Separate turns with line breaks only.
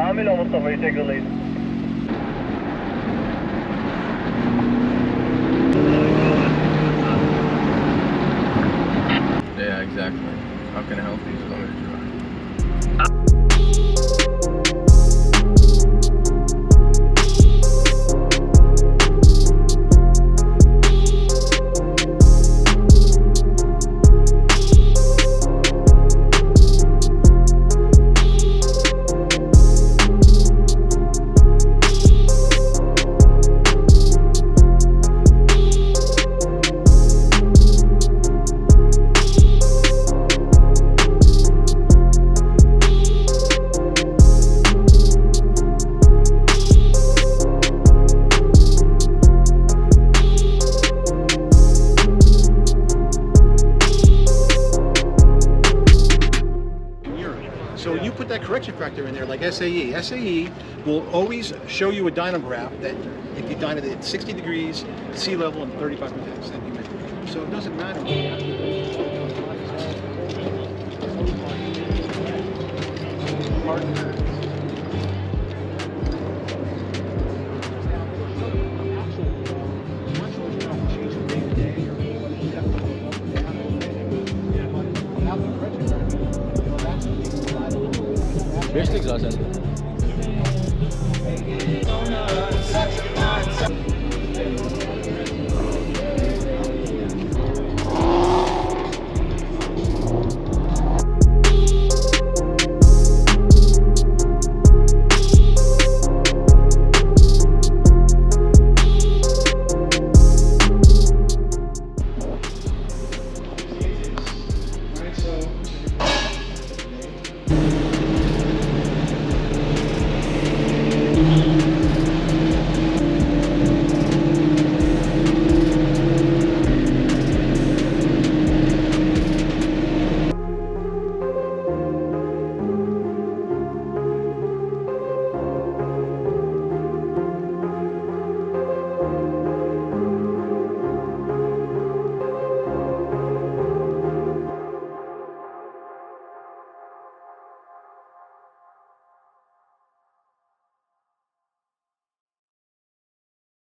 عامل مصطفى you take the lead.
Yeah, exactly. How can I help you? Let me try.
So you put that correction factor in there like SAE. SAE will always show you a dyno graph that if you dyno at 60 degrees, sea level, and 35 centimeters. So it doesn't matter.
Beşlik zaten.